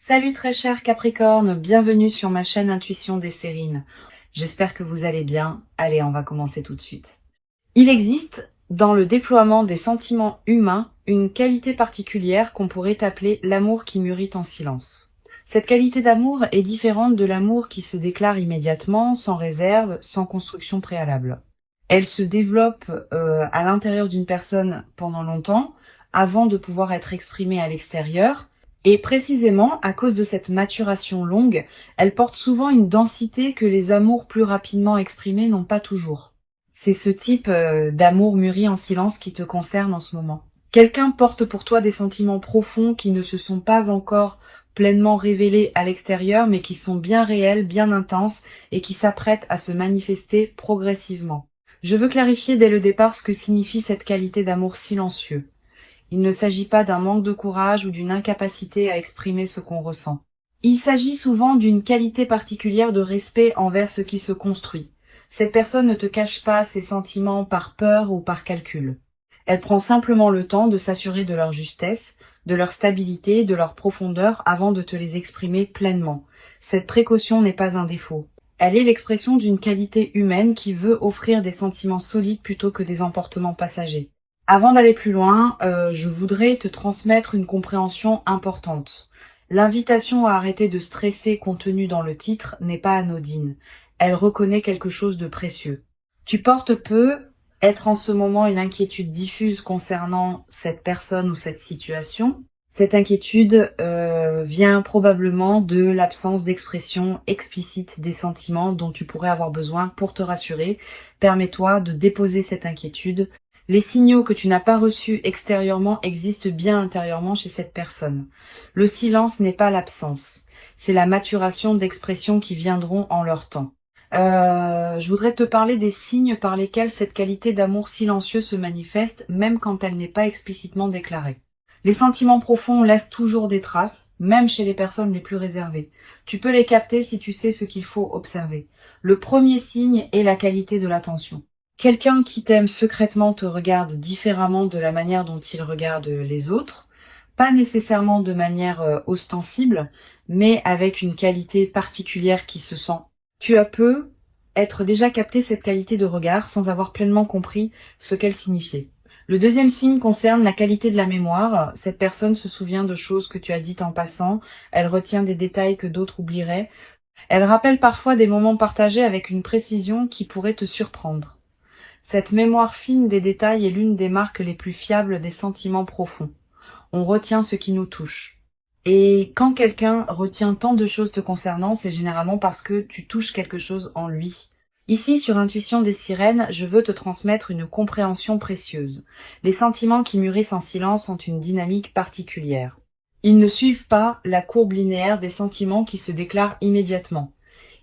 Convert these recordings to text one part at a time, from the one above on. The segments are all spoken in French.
Salut très cher Capricorne, bienvenue sur ma chaîne Intuition des Sérines. J'espère que vous allez bien. Allez, on va commencer tout de suite. Il existe, dans le déploiement des sentiments humains, une qualité particulière qu'on pourrait appeler l'amour qui mûrit en silence. Cette qualité d'amour est différente de l'amour qui se déclare immédiatement, sans réserve, sans construction préalable. Elle se développe à l'intérieur d'une personne pendant longtemps, avant de pouvoir être exprimée à l'extérieur. Et précisément, à cause de cette maturation longue, elle porte souvent une densité que les amours plus rapidement exprimés n'ont pas toujours. C'est ce type d'amour mûri en silence qui te concerne en ce moment. Quelqu'un porte pour toi des sentiments profonds qui ne se sont pas encore pleinement révélés à l'extérieur, mais qui sont bien réels, bien intenses, et qui s'apprêtent à se manifester progressivement. Je veux clarifier dès le départ ce que signifie cette qualité d'amour silencieux. Il ne s'agit pas d'un manque de courage ou d'une incapacité à exprimer ce qu'on ressent. Il s'agit souvent d'une qualité particulière de respect envers ce qui se construit. Cette personne ne te cache pas ses sentiments par peur ou par calcul. Elle prend simplement le temps de s'assurer de leur justesse, de leur stabilité, de leur profondeur avant de te les exprimer pleinement. Cette précaution n'est pas un défaut. Elle est l'expression d'une qualité humaine qui veut offrir des sentiments solides plutôt que des emportements passagers. Avant d'aller plus loin, je voudrais te transmettre une compréhension importante. L'invitation à arrêter de stresser contenue dans le titre n'est pas anodine. Elle reconnaît quelque chose de précieux. Tu portes peu être en ce moment une inquiétude diffuse concernant cette personne ou cette situation. Cette inquiétude vient probablement de l'absence d'expression explicite des sentiments dont tu pourrais avoir besoin pour te rassurer. Permets-toi de déposer cette inquiétude. Les signaux que tu n'as pas reçus extérieurement existent bien intérieurement chez cette personne. Le silence n'est pas l'absence, c'est la maturation d'expressions qui viendront en leur temps. Je voudrais te parler des signes par lesquels cette qualité d'amour silencieux se manifeste, même quand elle n'est pas explicitement déclarée. Les sentiments profonds laissent toujours des traces, même chez les personnes les plus réservées. Tu peux les capter si tu sais ce qu'il faut observer. Le premier signe est la qualité de l'attention. Quelqu'un qui t'aime secrètement te regarde différemment de la manière dont il regarde les autres, pas nécessairement de manière ostensible, mais avec une qualité particulière qui se sent. Tu as peu être déjà capté cette qualité de regard sans avoir pleinement compris ce qu'elle signifiait. Le deuxième signe concerne la qualité de la mémoire. Cette personne se souvient de choses que tu as dites en passant, elle retient des détails que d'autres oublieraient. Elle rappelle parfois des moments partagés avec une précision qui pourrait te surprendre. Cette mémoire fine des détails est l'une des marques les plus fiables des sentiments profonds. On retient ce qui nous touche. Et quand quelqu'un retient tant de choses te concernant, c'est généralement parce que tu touches quelque chose en lui. Ici, sur Intuition des Sirènes, je veux te transmettre une compréhension précieuse. Les sentiments qui mûrissent en silence ont une dynamique particulière. Ils ne suivent pas la courbe linéaire des sentiments qui se déclarent immédiatement.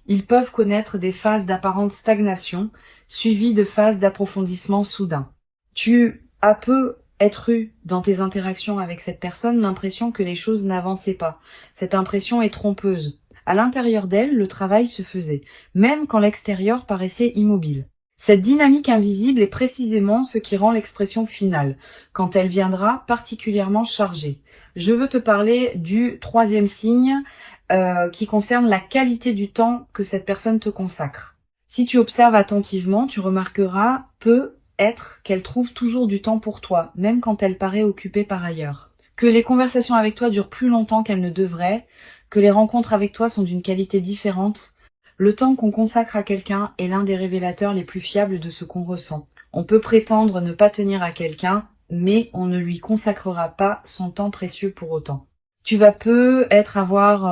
Ils peuvent connaître des phases d'apparente stagnation, suivies de phases d'approfondissement soudain. Tu as peu être eu, dans tes interactions avec cette personne, l'impression que les choses n'avançaient pas. Cette impression est trompeuse. À l'intérieur d'elle, le travail se faisait, même quand l'extérieur paraissait immobile. Cette dynamique invisible est précisément ce qui rend l'expression finale, quand elle viendra particulièrement chargée. Je veux te parler du troisième signe, qui concerne la qualité du temps que cette personne te consacre. Si tu observes attentivement, tu remarqueras peut-être qu'elle trouve toujours du temps pour toi, même quand elle paraît occupée par ailleurs. Que les conversations avec toi durent plus longtemps qu'elles ne devraient, que les rencontres avec toi sont d'une qualité différente. Le temps qu'on consacre à quelqu'un est l'un des révélateurs les plus fiables de ce qu'on ressent. On peut prétendre ne pas tenir à quelqu'un, mais on ne lui consacrera pas son temps précieux pour autant. Tu vas peut-être avoir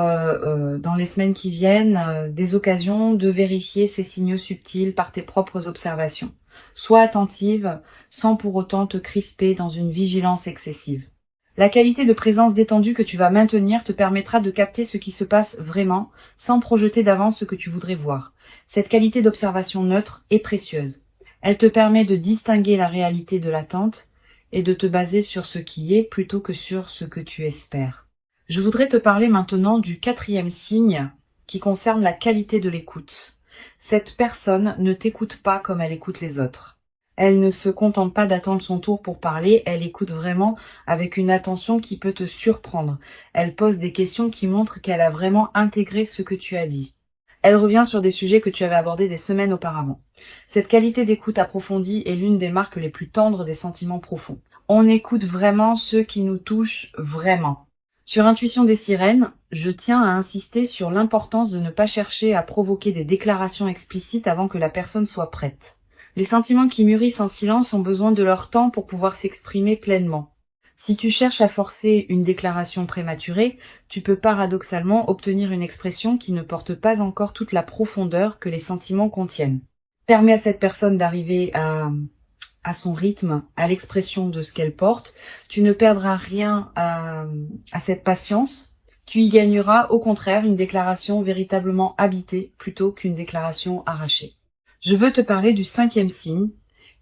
dans les semaines qui viennent des occasions de vérifier ces signaux subtils par tes propres observations. Sois attentive sans pour autant te crisper dans une vigilance excessive. La qualité de présence détendue que tu vas maintenir te permettra de capter ce qui se passe vraiment sans projeter d'avance ce que tu voudrais voir. Cette qualité d'observation neutre est précieuse. Elle te permet de distinguer la réalité de l'attente et de te baser sur ce qui est plutôt que sur ce que tu espères. Je voudrais te parler maintenant du quatrième signe qui concerne la qualité de l'écoute. Cette personne ne t'écoute pas comme elle écoute les autres. Elle ne se contente pas d'attendre son tour pour parler, elle écoute vraiment avec une attention qui peut te surprendre. Elle pose des questions qui montrent qu'elle a vraiment intégré ce que tu as dit. Elle revient sur des sujets que tu avais abordés des semaines auparavant. Cette qualité d'écoute approfondie est l'une des marques les plus tendres des sentiments profonds. On écoute vraiment ceux qui nous touchent vraiment. Sur Intuition des sirènes, je tiens à insister sur l'importance de ne pas chercher à provoquer des déclarations explicites avant que la personne soit prête. Les sentiments qui mûrissent en silence ont besoin de leur temps pour pouvoir s'exprimer pleinement. Si tu cherches à forcer une déclaration prématurée, tu peux paradoxalement obtenir une expression qui ne porte pas encore toute la profondeur que les sentiments contiennent. Permets à cette personne d'arriver à son rythme, à l'expression de ce qu'elle porte. Tu ne perdras rien à cette patience. Tu y gagneras au contraire une déclaration véritablement habitée plutôt qu'une déclaration arrachée. Je veux te parler du 5e signe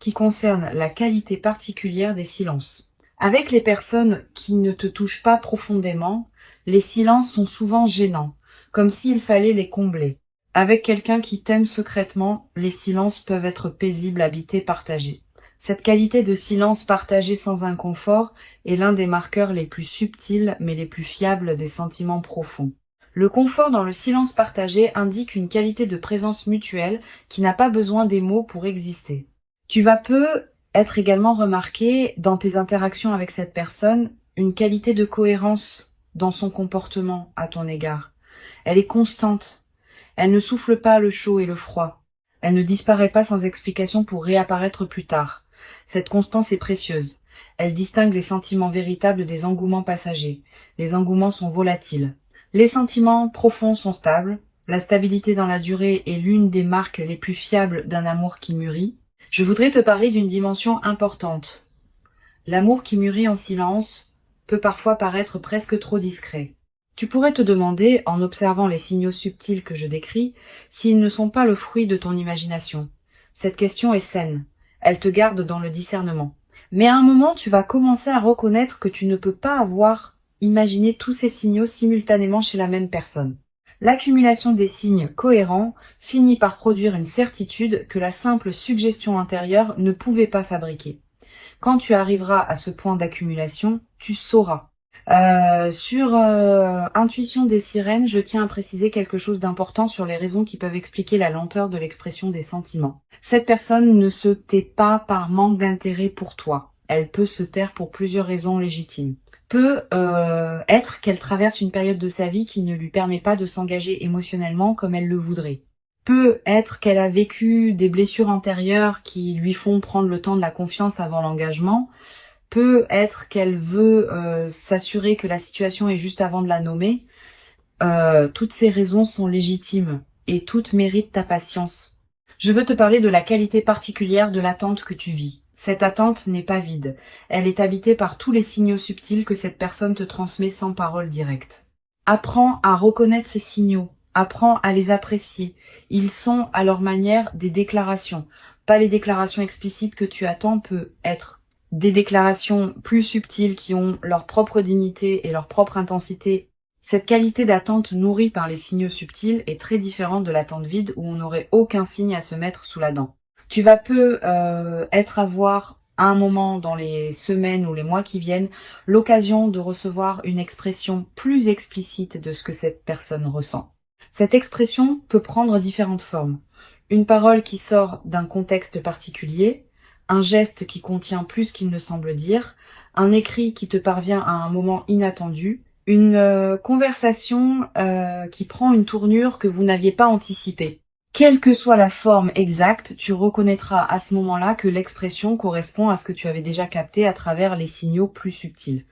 qui concerne la qualité particulière des silences. Avec les personnes qui ne te touchent pas profondément, les silences sont souvent gênants, comme s'il fallait les combler. Avec quelqu'un qui t'aime secrètement, les silences peuvent être paisibles, habités, partagés. Cette qualité de silence partagé sans inconfort est l'un des marqueurs les plus subtils mais les plus fiables des sentiments profonds. Le confort dans le silence partagé indique une qualité de présence mutuelle qui n'a pas besoin des mots pour exister. Tu vas être également remarqué dans tes interactions avec cette personne une qualité de cohérence dans son comportement à ton égard. Elle est constante. Elle ne souffle pas le chaud et le froid. Elle ne disparaît pas sans explication pour réapparaître plus tard. Cette constance est précieuse. Elle distingue les sentiments véritables des engouements passagers. Les engouements sont volatiles. Les sentiments profonds sont stables. La stabilité dans la durée est l'une des marques les plus fiables d'un amour qui mûrit. Je voudrais te parler d'une dimension importante. L'amour qui mûrit en silence peut parfois paraître presque trop discret. Tu pourrais te demander, en observant les signaux subtils que je décris, s'ils ne sont pas le fruit de ton imagination. Cette question est saine. Elle te garde dans le discernement. Mais à un moment, tu vas commencer à reconnaître que tu ne peux pas avoir imaginé tous ces signaux simultanément chez la même personne. L'accumulation des signes cohérents finit par produire une certitude que la simple suggestion intérieure ne pouvait pas fabriquer. Quand tu arriveras à ce point d'accumulation, tu sauras. Sur Intuition des sirènes, je tiens à préciser quelque chose d'important sur les raisons qui peuvent expliquer la lenteur de l'expression des sentiments. Cette personne ne se tait pas par manque d'intérêt pour toi. Elle peut se taire pour plusieurs raisons légitimes. Peut être qu'elle traverse une période de sa vie qui ne lui permet pas de s'engager émotionnellement comme elle le voudrait. Peut être qu'elle a vécu des blessures antérieures qui lui font prendre le temps de la confiance avant l'engagement. Peut être qu'elle veut s'assurer que la situation est juste avant de la nommer. Toutes ces raisons sont légitimes et toutes méritent ta patience. Je veux te parler de la qualité particulière de l'attente que tu vis. Cette attente n'est pas vide. Elle est habitée par tous les signaux subtils que cette personne te transmet sans parole directe. Apprends à reconnaître ces signaux. Apprends à les apprécier. Ils sont à leur manière des déclarations. Pas les déclarations explicites que tu attends, peut être des déclarations plus subtiles qui ont leur propre dignité et leur propre intensité. Cette qualité d'attente nourrie par les signaux subtils est très différente de l'attente vide où on n'aurait aucun signe à se mettre sous la dent. Tu vas avoir à un moment dans les semaines ou les mois qui viennent l'occasion de recevoir une expression plus explicite de ce que cette personne ressent. Cette expression peut prendre différentes formes. Une parole qui sort d'un contexte particulier, un geste qui contient plus qu'il ne semble dire, un écrit qui te parvient à un moment inattendu, une conversation qui prend une tournure que vous n'aviez pas anticipée. Quelle que soit la forme exacte, tu reconnaîtras à ce moment-là que l'expression correspond à ce que tu avais déjà capté à travers les signaux plus subtils.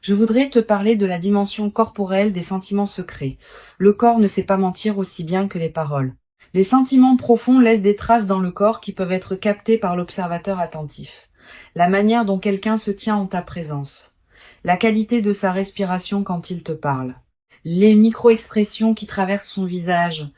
Je voudrais te parler de la dimension corporelle des sentiments secrets. Le corps ne sait pas mentir aussi bien que les paroles. Les sentiments profonds laissent des traces dans le corps qui peuvent être captées par l'observateur attentif. La manière dont quelqu'un se tient en ta présence. La qualité de sa respiration quand il te parle. Les micro-expressions qui traversent son visage.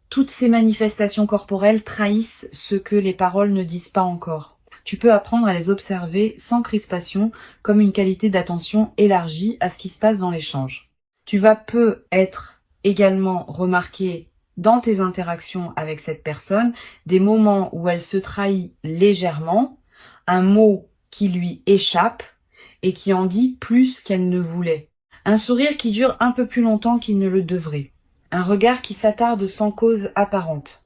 Toutes ces manifestations corporelles trahissent ce que les paroles ne disent pas encore. Tu peux apprendre à les observer sans crispation, comme une qualité d'attention élargie à ce qui se passe dans l'échange. Tu vas être également remarquer dans tes interactions avec cette personne, des moments où elle se trahit légèrement, un mot qui lui échappe et qui en dit plus qu'elle ne voulait. Un sourire qui dure un peu plus longtemps qu'il ne le devrait. Un regard qui s'attarde sans cause apparente.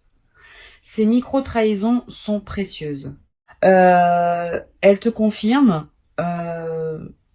Ces micro-trahisons sont précieuses. Elles te confirment,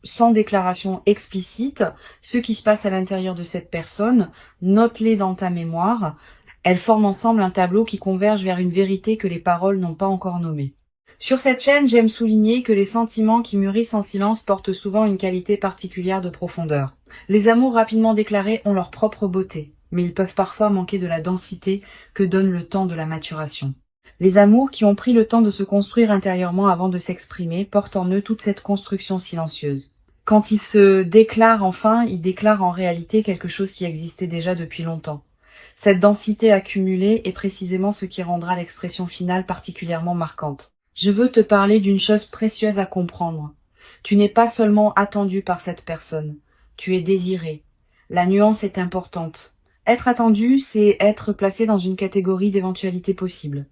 sans déclaration explicite, ce qui se passe à l'intérieur de cette personne. Note-les dans ta mémoire. Elles forment ensemble un tableau qui converge vers une vérité que les paroles n'ont pas encore nommée. Sur cette chaîne, j'aime souligner que les sentiments qui mûrissent en silence portent souvent une qualité particulière de profondeur. Les amours rapidement déclarés ont leur propre beauté, mais ils peuvent parfois manquer de la densité que donne le temps de la maturation. Les amours qui ont pris le temps de se construire intérieurement avant de s'exprimer portent en eux toute cette construction silencieuse. Quand ils se déclarent enfin, ils déclarent en réalité quelque chose qui existait déjà depuis longtemps. Cette densité accumulée est précisément ce qui rendra l'expression finale particulièrement marquante. Je veux te parler d'une chose précieuse à comprendre. Tu n'es pas seulement attendu par cette personne, tu es désiré. La nuance est importante. Être attendu, c'est être placé dans une catégorie d'éventualités possibles.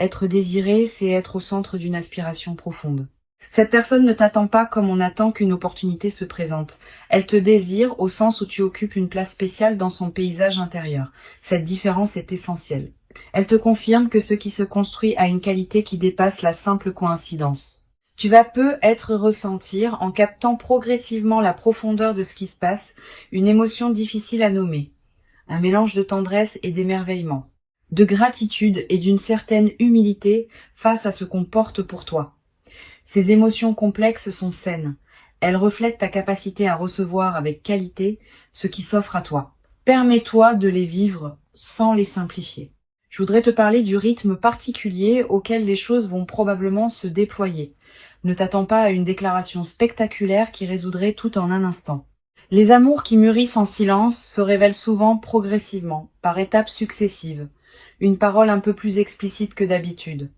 Être désiré, c'est être au centre d'une aspiration profonde. Cette personne ne t'attend pas comme on attend qu'une opportunité se présente. Elle te désire au sens où tu occupes une place spéciale dans son paysage intérieur. Cette différence est essentielle. Elle te confirme que ce qui se construit a une qualité qui dépasse la simple coïncidence. Tu vas peut-être ressentir, en captant progressivement la profondeur de ce qui se passe, une émotion difficile à nommer. Un mélange de tendresse et d'émerveillement, de gratitude et d'une certaine humilité face à ce qu'on porte pour toi. Ces émotions complexes sont saines. Elles reflètent ta capacité à recevoir avec qualité ce qui s'offre à toi. Permets-toi de les vivre sans les simplifier. Je voudrais te parler du rythme particulier auquel les choses vont probablement se déployer. Ne t'attends pas à une déclaration spectaculaire qui résoudrait tout en un instant. Les amours qui mûrissent en silence se révèlent souvent progressivement, par étapes successives. Une parole un peu plus explicite que d'habitude,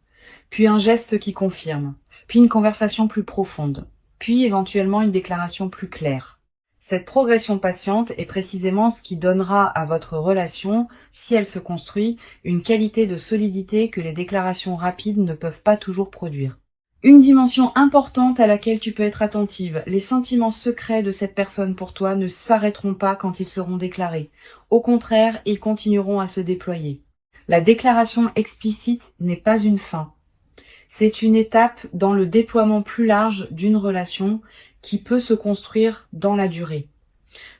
puis un geste qui confirme, puis une conversation plus profonde, puis éventuellement une déclaration plus claire. Cette progression patiente est précisément ce qui donnera à votre relation, si elle se construit, une qualité de solidité que les déclarations rapides ne peuvent pas toujours produire. Une dimension importante à laquelle tu peux être attentive, les sentiments secrets de cette personne pour toi ne s'arrêteront pas quand ils seront déclarés. Au contraire, ils continueront à se déployer. La déclaration explicite n'est pas une fin. C'est une étape dans le déploiement plus large d'une relation qui peut se construire dans la durée.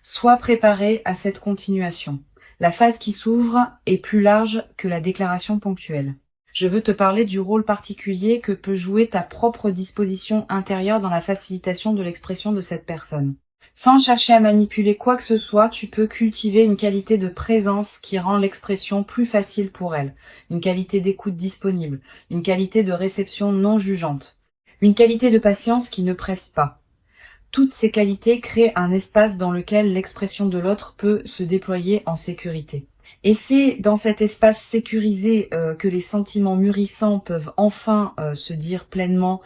Sois préparé à cette continuation. La phase qui s'ouvre est plus large que la déclaration ponctuelle. Je veux te parler du rôle particulier que peut jouer ta propre disposition intérieure dans la facilitation de l'expression de cette personne. Sans chercher à manipuler quoi que ce soit, tu peux cultiver une qualité de présence qui rend l'expression plus facile pour elle, une qualité d'écoute disponible, une qualité de réception non jugeante, une qualité de patience qui ne presse pas. Toutes ces qualités créent un espace dans lequel l'expression de l'autre peut se déployer en sécurité. Et c'est dans cet espace sécurisé que les sentiments mûrissants peuvent enfin se dire pleinement.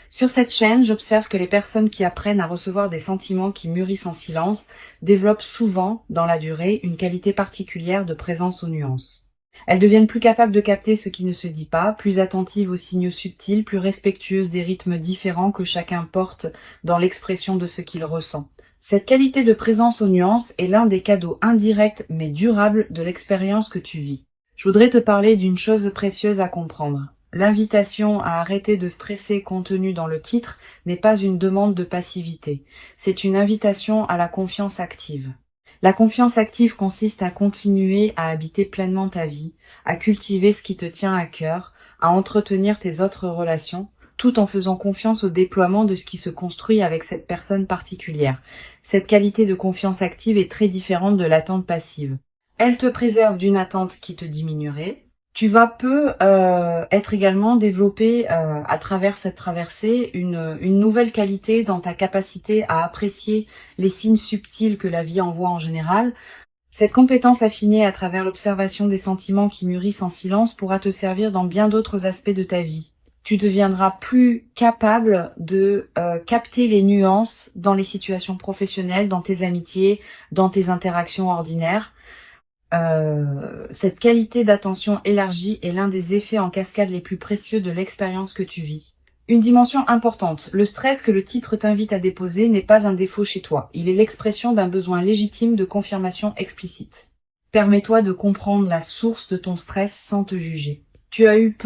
Sur cette chaîne, j'observe que les personnes qui apprennent à recevoir des sentiments qui mûrissent en silence développent souvent, dans la durée, une qualité particulière de présence aux nuances. Elles deviennent plus capables de capter ce qui ne se dit pas, plus attentives aux signaux subtils, plus respectueuses des rythmes différents que chacun porte dans l'expression de ce qu'il ressent. Cette qualité de présence aux nuances est l'un des cadeaux indirects mais durables de l'expérience que tu vis. Je voudrais te parler d'une chose précieuse à comprendre. L'invitation à arrêter de stresser contenue dans le titre n'est pas une demande de passivité, c'est une invitation à la confiance active. La confiance active consiste à continuer à habiter pleinement ta vie, à cultiver ce qui te tient à cœur, à entretenir tes autres relations, tout en faisant confiance au déploiement de ce qui se construit avec cette personne particulière. Cette qualité de confiance active est très différente de l'attente passive. Elle te préserve d'une attente qui te diminuerait. Tu vas être également développé à travers cette traversée une nouvelle qualité dans ta capacité à apprécier les signes subtils que la vie envoie en général. Cette compétence affinée à travers l'observation des sentiments qui mûrissent en silence pourra te servir dans bien d'autres aspects de ta vie. Tu deviendras plus capable de capter les nuances dans les situations professionnelles, dans tes amitiés, dans tes interactions ordinaires. Cette qualité d'attention élargie est l'un des effets en cascade les plus précieux de l'expérience que tu vis. Une dimension importante, le stress que le titre t'invite à déposer n'est pas un défaut chez toi, il est l'expression d'un besoin légitime de confirmation explicite. Permets-toi de comprendre la source de ton stress sans te juger. Tu as eu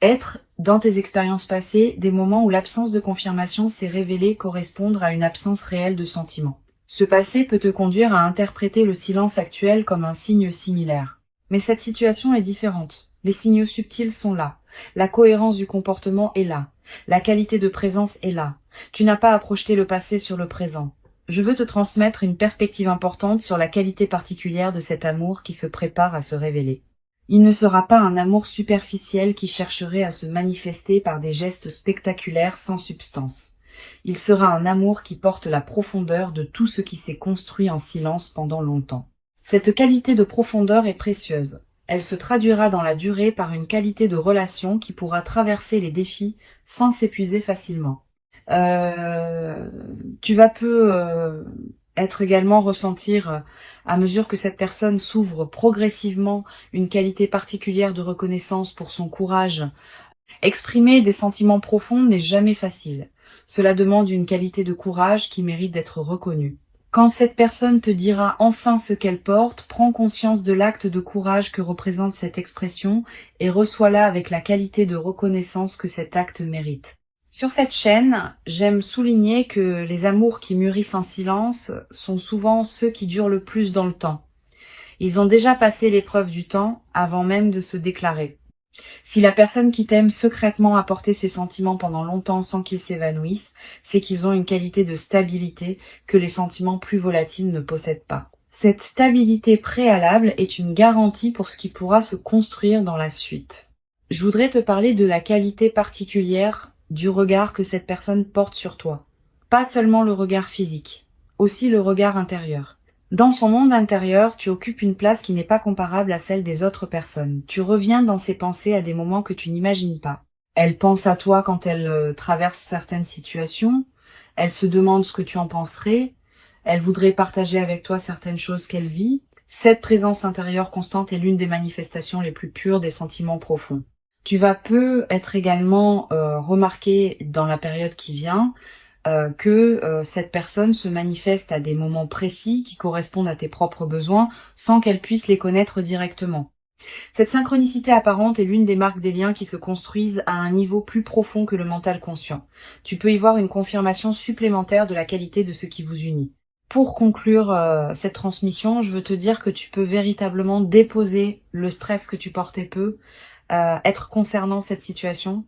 être, dans tes expériences passées, des moments où l'absence de confirmation s'est révélée correspondre à une absence réelle de sentiment. Ce passé peut te conduire à interpréter le silence actuel comme un signe similaire. Mais cette situation est différente. Les signaux subtils sont là. La cohérence du comportement est là. La qualité de présence est là. Tu n'as pas à projeter le passé sur le présent. Je veux te transmettre une perspective importante sur la qualité particulière de cet amour qui se prépare à se révéler. Il ne sera pas un amour superficiel qui chercherait à se manifester par des gestes spectaculaires sans substance. Il sera un amour qui porte la profondeur de tout ce qui s'est construit en silence pendant longtemps. Cette qualité de profondeur est précieuse. Elle se traduira dans la durée par une qualité de relation qui pourra traverser les défis sans s'épuiser facilement. Tu vas être également ressentir, à mesure que cette personne s'ouvre progressivement, une qualité particulière de reconnaissance pour son courage. Exprimer des sentiments profonds n'est jamais facile. Cela demande une qualité de courage qui mérite d'être reconnue. Quand cette personne te dira enfin ce qu'elle porte, prends conscience de l'acte de courage que représente cette expression et reçois-la avec la qualité de reconnaissance que cet acte mérite. Sur cette chaîne, j'aime souligner que les amours qui mûrissent en silence sont souvent ceux qui durent le plus dans le temps. Ils ont déjà passé l'épreuve du temps avant même de se déclarer. Si la personne qui t'aime secrètement a porté ses sentiments pendant longtemps sans qu'ils s'évanouissent, c'est qu'ils ont une qualité de stabilité que les sentiments plus volatiles ne possèdent pas. Cette stabilité préalable est une garantie pour ce qui pourra se construire dans la suite. Je voudrais te parler de la qualité particulière du regard que cette personne porte sur toi. Pas seulement le regard physique, aussi le regard intérieur. Dans son monde intérieur, tu occupes une place qui n'est pas comparable à celle des autres personnes. Tu reviens dans ses pensées à des moments que tu n'imagines pas. Elle pense à toi quand elle traverse certaines situations. Elle se demande ce que tu en penserais. Elle voudrait partager avec toi certaines choses qu'elle vit. Cette présence intérieure constante est l'une des manifestations les plus pures des sentiments profonds. Tu vas être également remarqué dans la période qui vient que cette personne se manifeste à des moments précis qui correspondent à tes propres besoins sans qu'elle puisse les connaître directement. Cette synchronicité apparente est l'une des marques des liens qui se construisent à un niveau plus profond que le mental conscient. Tu peux y voir une confirmation supplémentaire de la qualité de ce qui vous unit. Pour conclure cette transmission, je veux te dire que tu peux véritablement déposer le stress que tu portais être concernant cette situation.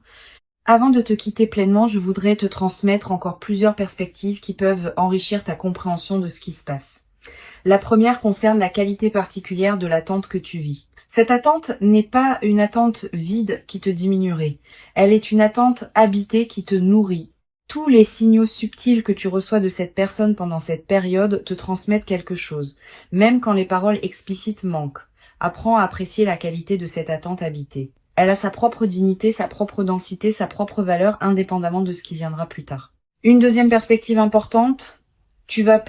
Avant de te quitter pleinement, je voudrais te transmettre encore plusieurs perspectives qui peuvent enrichir ta compréhension de ce qui se passe. La première concerne la qualité particulière de l'attente que tu vis. Cette attente n'est pas une attente vide qui te diminuerait. Elle est une attente habitée qui te nourrit. Tous les signaux subtils que tu reçois de cette personne pendant cette période te transmettent quelque chose, même quand les paroles explicites manquent. Apprends à apprécier la qualité de cette attente habitée. Elle a sa propre dignité, sa propre densité, sa propre valeur, indépendamment de ce qui viendra plus tard. Une deuxième perspective importante, tu vas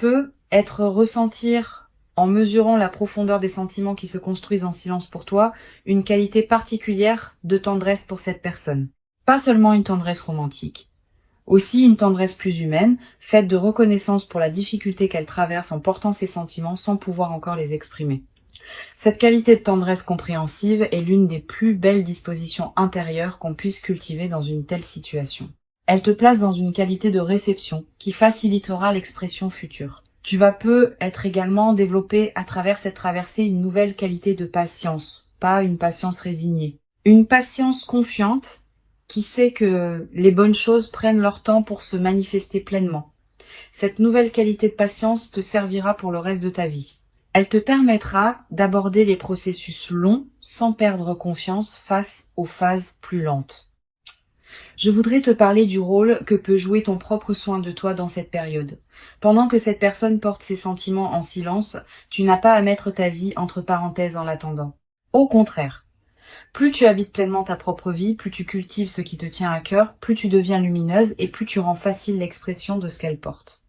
ressentir, en mesurant la profondeur des sentiments qui se construisent en silence pour toi, une qualité particulière de tendresse pour cette personne. Pas seulement une tendresse romantique, aussi une tendresse plus humaine, faite de reconnaissance pour la difficulté qu'elle traverse en portant ses sentiments sans pouvoir encore les exprimer. Cette qualité de tendresse compréhensive est l'une des plus belles dispositions intérieures qu'on puisse cultiver dans une telle situation. Elle te place dans une qualité de réception qui facilitera l'expression future. Tu vas être également développé à travers cette traversée une nouvelle qualité de patience, pas une patience résignée. Une patience confiante qui sait que les bonnes choses prennent leur temps pour se manifester pleinement. Cette nouvelle qualité de patience te servira pour le reste de ta vie. Elle te permettra d'aborder les processus longs sans perdre confiance face aux phases plus lentes. Je voudrais te parler du rôle que peut jouer ton propre soin de toi dans cette période. Pendant que cette personne porte ses sentiments en silence, tu n'as pas à mettre ta vie entre parenthèses en l'attendant. Au contraire, plus tu habites pleinement ta propre vie, plus tu cultives ce qui te tient à cœur, plus tu deviens lumineuse et plus tu rends facile l'expression de ce qu'elle porte.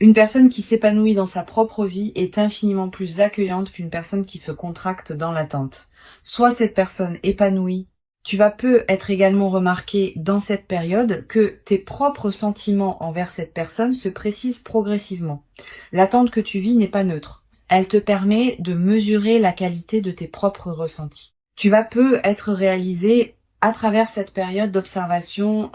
Une personne qui s'épanouit dans sa propre vie est infiniment plus accueillante qu'une personne qui se contracte dans l'attente. Soit cette personne épanouie, tu vas peu être également remarqué dans cette période que tes propres sentiments envers cette personne se précisent progressivement. L'attente que tu vis n'est pas neutre. Elle te permet de mesurer la qualité de tes propres ressentis. Tu vas peu être réalisé à travers cette période d'observation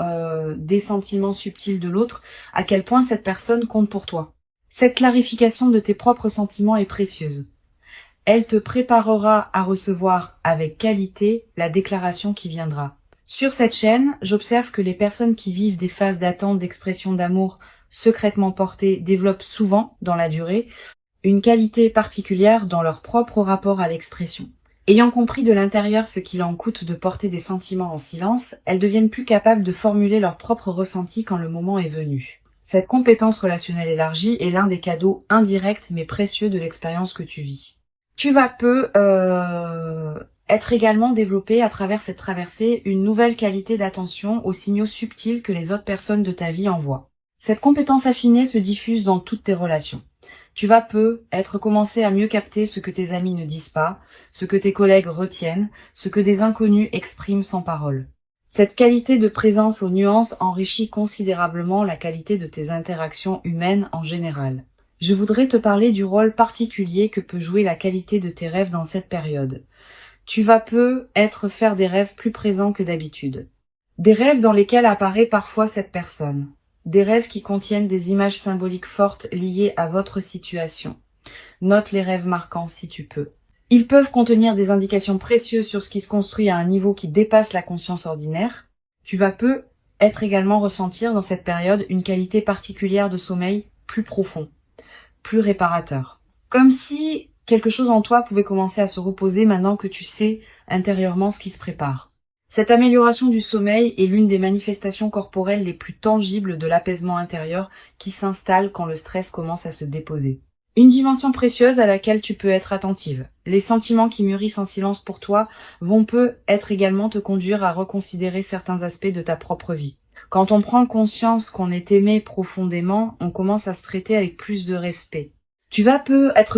des sentiments subtils de l'autre, à quel point cette personne compte pour toi. Cette clarification de tes propres sentiments est précieuse. Elle te préparera à recevoir avec qualité la déclaration qui viendra. Sur cette chaîne, j'observe que les personnes qui vivent des phases d'attente d'expression d'amour secrètement portées développent souvent, dans la durée, une qualité particulière dans leur propre rapport à l'expression. Ayant compris de l'intérieur ce qu'il en coûte de porter des sentiments en silence, elles deviennent plus capables de formuler leurs propres ressentis quand le moment est venu. Cette compétence relationnelle élargie est l'un des cadeaux indirects mais précieux de l'expérience que tu vis. Tu vas peu être également développé à travers cette traversée une nouvelle qualité d'attention aux signaux subtils que les autres personnes de ta vie envoient. Cette compétence affinée se diffuse dans toutes tes relations. Tu vas peu être commencé à mieux capter ce que tes amis ne disent pas, ce que tes collègues retiennent, ce que des inconnus expriment sans parole. Cette qualité de présence aux nuances enrichit considérablement la qualité de tes interactions humaines en général. Je voudrais te parler du rôle particulier que peut jouer la qualité de tes rêves dans cette période. Tu vas peu faire des rêves plus présents que d'habitude. Des rêves dans lesquels apparaît parfois cette personne. Des rêves qui contiennent des images symboliques fortes liées à votre situation. Note les rêves marquants si tu peux. Ils peuvent contenir des indications précieuses sur ce qui se construit à un niveau qui dépasse la conscience ordinaire. Tu vas peu également ressentir dans cette période une qualité particulière de sommeil plus profond, plus réparateur. Comme si quelque chose en toi pouvait commencer à se reposer maintenant que tu sais intérieurement ce qui se prépare. Cette amélioration du sommeil est l'une des manifestations corporelles les plus tangibles de l'apaisement intérieur qui s'installe quand le stress commence à se déposer. Une dimension précieuse à laquelle tu peux être attentive. Les sentiments qui mûrissent en silence pour toi vont également te conduire à reconsidérer certains aspects de ta propre vie. Quand on prend conscience qu'on est aimé profondément, on commence à se traiter avec plus de respect. Tu vas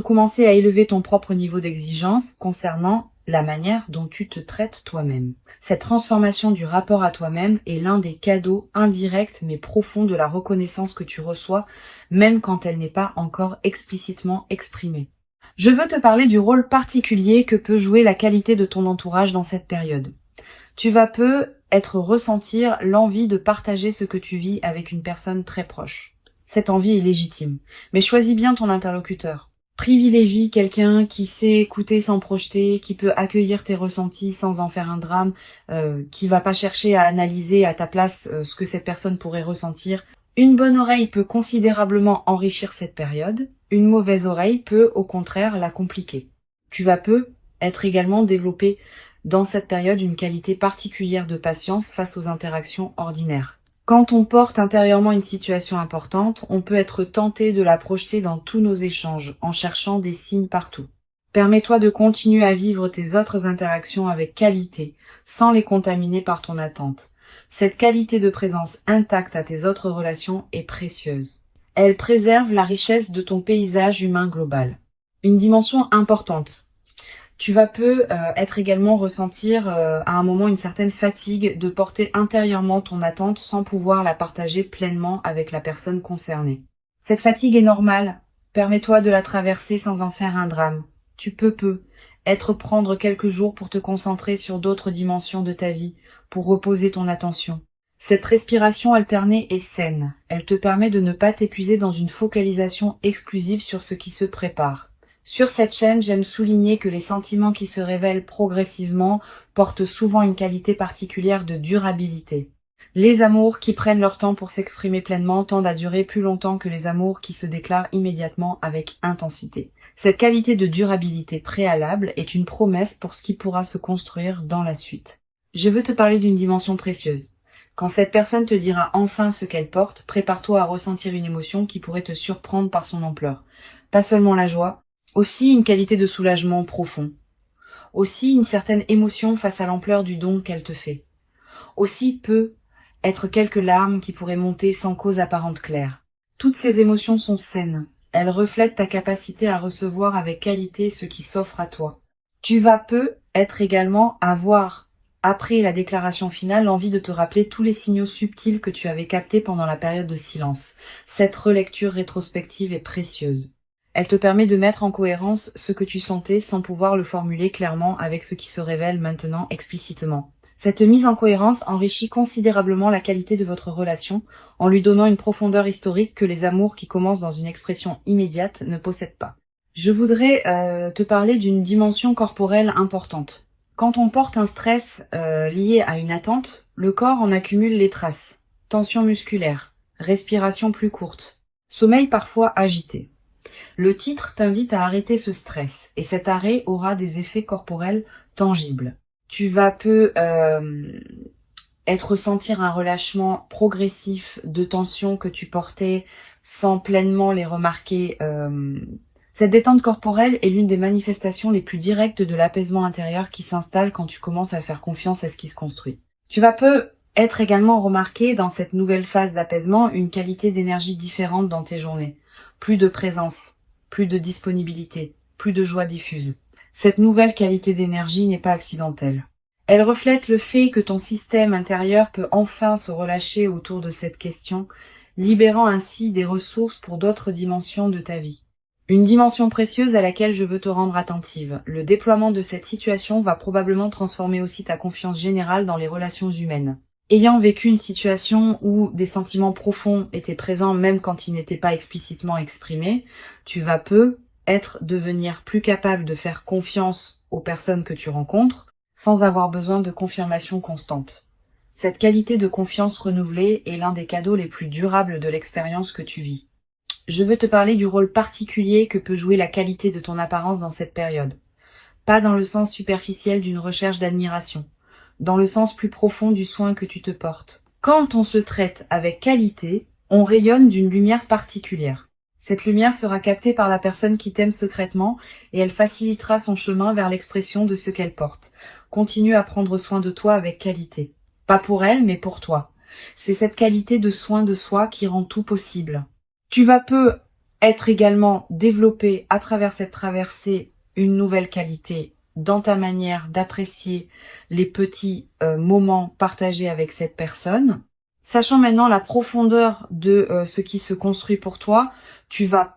commencer à élever ton propre niveau d'exigence concernant la manière dont tu te traites toi-même. Cette transformation du rapport à toi-même est l'un des cadeaux indirects mais profonds de la reconnaissance que tu reçois, même quand elle n'est pas encore explicitement exprimée. Je veux te parler du rôle particulier que peut jouer la qualité de ton entourage dans cette période. Tu vas ressentir l'envie de partager ce que tu vis avec une personne très proche. Cette envie est légitime, mais choisis bien ton interlocuteur. Privilégie quelqu'un qui sait écouter sans projeter, qui peut accueillir tes ressentis sans en faire un drame, qui va pas chercher à analyser à ta place ce que cette personne pourrait ressentir. Une bonne oreille peut considérablement enrichir cette période, une mauvaise oreille peut au contraire la compliquer. Tu vas être également développé dans cette période une qualité particulière de patience face aux interactions ordinaires. Quand on porte intérieurement une situation importante, on peut être tenté de la projeter dans tous nos échanges, en cherchant des signes partout. Permets-toi de continuer à vivre tes autres interactions avec qualité, sans les contaminer par ton attente. Cette qualité de présence intacte à tes autres relations est précieuse. Elle préserve la richesse de ton paysage humain global. Une dimension importante. Tu vas également ressentir à un moment une certaine fatigue de porter intérieurement ton attente sans pouvoir la partager pleinement avec la personne concernée. Cette fatigue est normale. Permets-toi de la traverser sans en faire un drame. Tu peux prendre quelques jours pour te concentrer sur d'autres dimensions de ta vie, pour reposer ton attention. Cette respiration alternée est saine. Elle te permet de ne pas t'épuiser dans une focalisation exclusive sur ce qui se prépare. Sur cette chaîne, j'aime souligner que les sentiments qui se révèlent progressivement portent souvent une qualité particulière de durabilité. Les amours qui prennent leur temps pour s'exprimer pleinement tendent à durer plus longtemps que les amours qui se déclarent immédiatement avec intensité. Cette qualité de durabilité préalable est une promesse pour ce qui pourra se construire dans la suite. Je veux te parler d'une dimension précieuse. Quand cette personne te dira enfin ce qu'elle porte, prépare-toi à ressentir une émotion qui pourrait te surprendre par son ampleur. Pas seulement la joie, aussi une qualité de soulagement profond. Aussi une certaine émotion face à l'ampleur du don qu'elle te fait. Aussi quelques larmes qui pourraient monter sans cause apparente claire. Toutes ces émotions sont saines. Elles reflètent ta capacité à recevoir avec qualité ce qui s'offre à toi. Tu vas être également avoir, après la déclaration finale, l'envie de te rappeler tous les signaux subtils que tu avais captés pendant la période de silence. Cette relecture rétrospective est précieuse. Elle te permet de mettre en cohérence ce que tu sentais sans pouvoir le formuler clairement avec ce qui se révèle maintenant explicitement. Cette mise en cohérence enrichit considérablement la qualité de votre relation en lui donnant une profondeur historique que les amours qui commencent dans une expression immédiate ne possèdent pas. Je voudrais te parler d'une dimension corporelle importante. Quand on porte un stress lié à une attente, le corps en accumule les traces. Tension musculaire, respiration plus courte, sommeil parfois agité. Le titre t'invite à arrêter ce stress et cet arrêt aura des effets corporels tangibles. Tu vas ressentir un relâchement progressif de tensions que tu portais sans pleinement les remarquer. Cette détente corporelle est l'une des manifestations les plus directes de l'apaisement intérieur qui s'installe quand tu commences à faire confiance à ce qui se construit. Tu vas être également remarqué dans cette nouvelle phase d'apaisement une qualité d'énergie différente dans tes journées. Plus de présence, plus de disponibilité, plus de joie diffuse. Cette nouvelle qualité d'énergie n'est pas accidentelle. Elle reflète le fait que ton système intérieur peut enfin se relâcher autour de cette question, libérant ainsi des ressources pour d'autres dimensions de ta vie. Une dimension précieuse à laquelle je veux te rendre attentive. Le déploiement de cette situation va probablement transformer aussi ta confiance générale dans les relations humaines. Ayant vécu une situation où des sentiments profonds étaient présents même quand ils n'étaient pas explicitement exprimés, tu vas devenir plus capable de faire confiance aux personnes que tu rencontres sans avoir besoin de confirmation constante. Cette qualité de confiance renouvelée est l'un des cadeaux les plus durables de l'expérience que tu vis. Je veux te parler du rôle particulier que peut jouer la qualité de ton apparence dans cette période. Pas dans le sens superficiel d'une recherche d'admiration, dans le sens plus profond du soin que tu te portes. Quand on se traite avec qualité, on rayonne d'une lumière particulière. Cette lumière sera captée par la personne qui t'aime secrètement et elle facilitera son chemin vers l'expression de ce qu'elle porte. Continue à prendre soin de toi avec qualité. Pas pour elle, mais pour toi. C'est cette qualité de soin de soi qui rend tout possible. Tu vas être également développé à travers cette traversée une nouvelle qualité dans ta manière d'apprécier les petits moments partagés avec cette personne. Sachant maintenant la profondeur de ce qui se construit pour toi, tu vas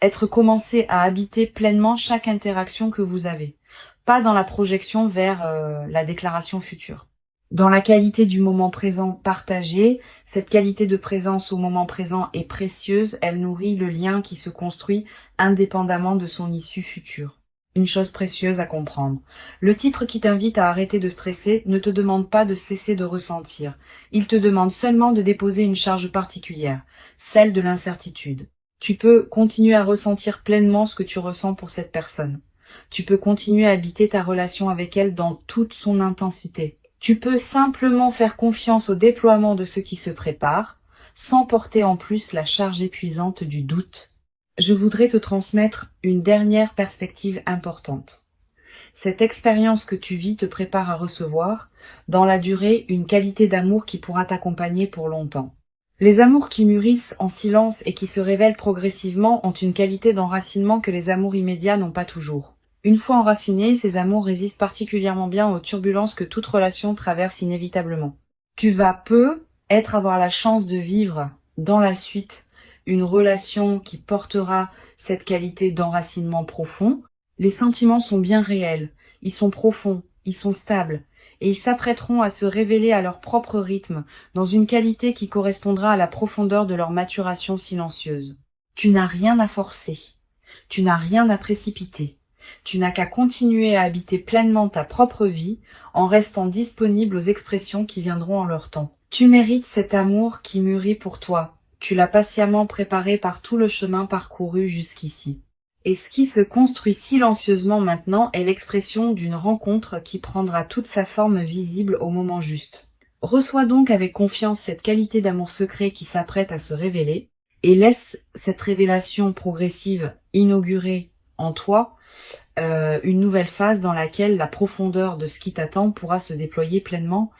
être commencé à habiter pleinement chaque interaction que vous avez. Pas dans la projection vers la déclaration future. Dans la qualité du moment présent partagé, cette qualité de présence au moment présent est précieuse, elle nourrit le lien qui se construit indépendamment de son issue future. Une chose précieuse à comprendre. Le titre qui t'invite à arrêter de stresser ne te demande pas de cesser de ressentir. Il te demande seulement de déposer une charge particulière, celle de l'incertitude. Tu peux continuer à ressentir pleinement ce que tu ressens pour cette personne. Tu peux continuer à habiter ta relation avec elle dans toute son intensité. Tu peux simplement faire confiance au déploiement de ce qui se prépare, sans porter en plus la charge épuisante du doute. Je voudrais te transmettre une dernière perspective importante. Cette expérience que tu vis te prépare à recevoir, dans la durée, une qualité d'amour qui pourra t'accompagner pour longtemps. Les amours qui mûrissent en silence et qui se révèlent progressivement ont une qualité d'enracinement que les amours immédiats n'ont pas toujours. Une fois enracinés, ces amours résistent particulièrement bien aux turbulences que toute relation traverse inévitablement. Tu vas avoir la chance de vivre dans la suite une relation qui portera cette qualité d'enracinement profond. Les sentiments sont bien réels, ils sont profonds, ils sont stables, et ils s'apprêteront à se révéler à leur propre rythme, dans une qualité qui correspondra à la profondeur de leur maturation silencieuse. Tu n'as rien à forcer, tu n'as rien à précipiter. Tu n'as qu'à continuer à habiter pleinement ta propre vie en restant disponible aux expressions qui viendront en leur temps. Tu mérites cet amour qui mûrit pour toi. Tu l'as patiemment préparé par tout le chemin parcouru jusqu'ici. Et ce qui se construit silencieusement maintenant est l'expression d'une rencontre qui prendra toute sa forme visible au moment juste. Reçois donc avec confiance cette qualité d'amour secret qui s'apprête à se révéler et laisse cette révélation progressive inaugurer en toi une nouvelle phase dans laquelle la profondeur de ce qui t'attend pourra se déployer pleinement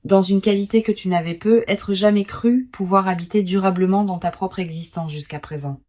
dans une qualité que tu n'avais peut-être jamais cru pouvoir habiter durablement dans ta propre existence jusqu'à présent.